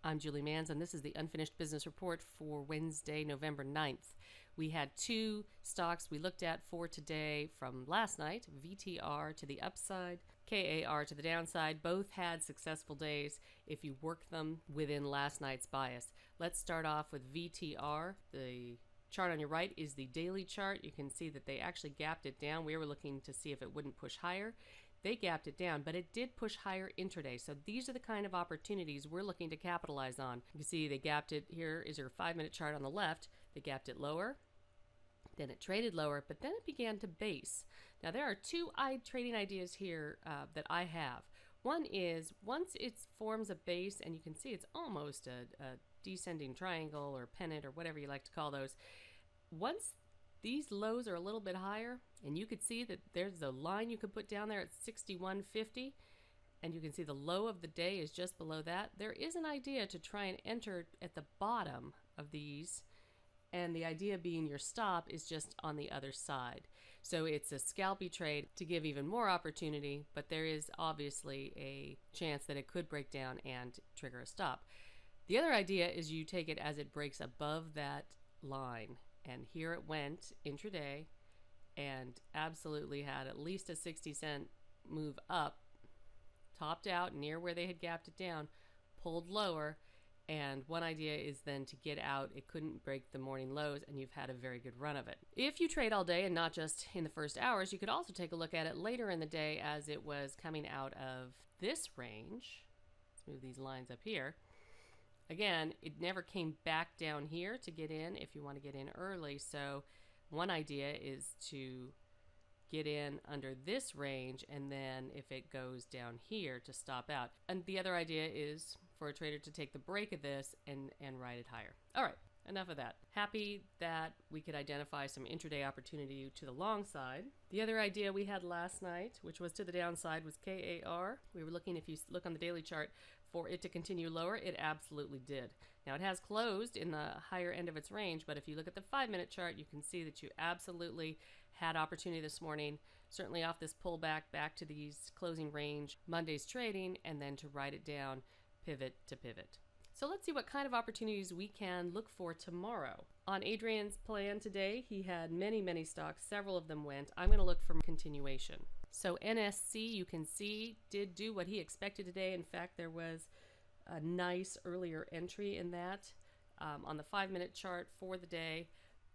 I'm Julie Manns, and this is the Unfinished Business Report for Wednesday, November 9th. We had two stocks we looked at for today from last night, VTR to the upside, KAAR to the downside. Both had successful days if you work them within last night's bias. Let's start off with VTR. The chart on your right is the daily chart. You can see that they actually gapped it down. We were looking to see if it wouldn't push higher. They gapped it down, but it did push higher intraday. So these are the kind of opportunities we're looking to capitalize on. You can see they gapped it. Here is your 5-minute chart on the left. They gapped it lower. Then it traded lower, but then it began to base. Now there are two trading ideas here that I have. One is once it forms a base, and you can see it's almost a descending triangle or pennant or whatever you like to call those. Once these lows are a little bit higher, and you could see that there's a line you could put down there at 61.50, and you can see the low of the day is just below that. There is an idea to try and enter at the bottom of these, and the idea being your stop is just on the other side. So it's a scalpy trade to give even more opportunity, but there is obviously a chance that it could break down and trigger a stop. The other idea is you take it as it breaks above that line. And here it went intraday and absolutely had at least a 60-cent move up, topped out near where they had gapped it down, pulled lower, and one idea is then to get out. It couldn't break the morning lows, and you've had a very good run of it. If you trade all day and not just in the first hours, you could also take a look at it later in the day as it was coming out of this range. Let's move these lines up here. Again, it never came back down here to get in if you want to get in early. So one idea is to get in under this range, and then if it goes down here to stop out. And the other idea is for a trader to take the break of this and ride it higher. All right, enough of that. Happy that we could identify some intraday opportunity to the long side. The other idea we had last night, which was to the downside, was KAAR. We were looking, if you look on the daily chart, for it to continue lower. It absolutely did. Now it has closed in the higher end of its range, but if you look at the 5-minute chart, you can see that you absolutely had opportunity this morning, certainly off this pullback back to these closing range Monday's trading, and then to ride it down, pivot to pivot. So let's see what kind of opportunities we can look for tomorrow. On Adrian's plan today, he had many stocks. Several of them went. I'm going to look for continuation. So NSC, you can see, did do what he expected today. In fact, there was a nice earlier entry in that on the 5-minute chart for the day.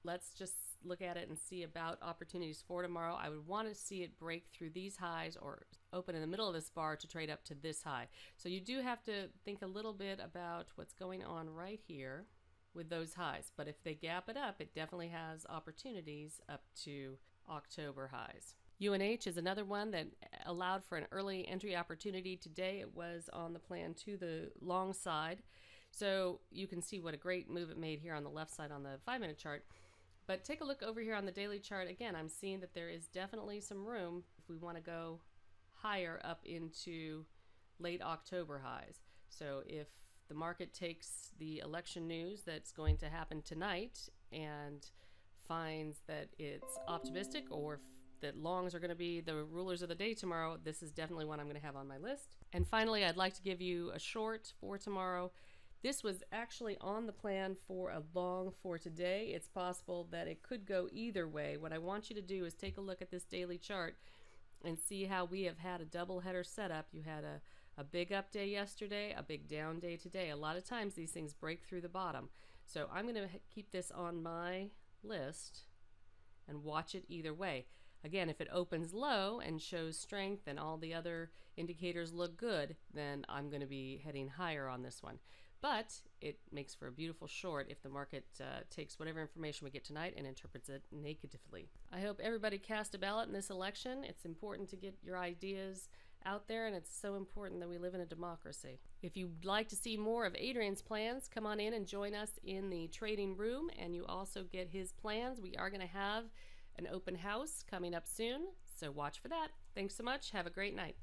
Let's just look at it and see about opportunities for tomorrow. I would want to see it break through these highs or open in the middle of this bar to trade up to this high. So you do have to think a little bit about what's going on right here with those highs. But if they gap it up, it definitely has opportunities up to October highs. UNH is another one that allowed for an early entry opportunity today. It was on the plan to the long side. So you can see what a great move it made here on the left side on the 5-minute chart. But take a look over here on the daily chart. Again, I'm seeing that there is definitely some room if we want to go higher up into late October highs. So if the market takes the election news that's going to happen tonight and finds that it's optimistic, or that longs are going to be the rulers of the day tomorrow, this is definitely one I'm going to have on my list. And finally, I'd like to give you a short for tomorrow. This was actually on the plan for a long for today. It's possible that it could go either way. What I want you to do is take a look at this daily chart and see how we have had a double header setup. You had a big up day yesterday, a big down day today. A lot of times these things break through the bottom. So I'm going to keep this on my list and watch it either way. Again, if it opens low and shows strength and all the other indicators look good, then I'm going to be heading higher on this one. But it makes for a beautiful short if the market takes whatever information we get tonight and interprets it negatively. I hope everybody cast a ballot in this election. It's important to get your ideas out there, and it's so important that we live in a democracy. If you'd like to see more of Adrian's plans, come on in and join us in the trading room, and you also get his plans. We are going to have an open house coming up soon, so watch for that. Thanks so much. Have a great night.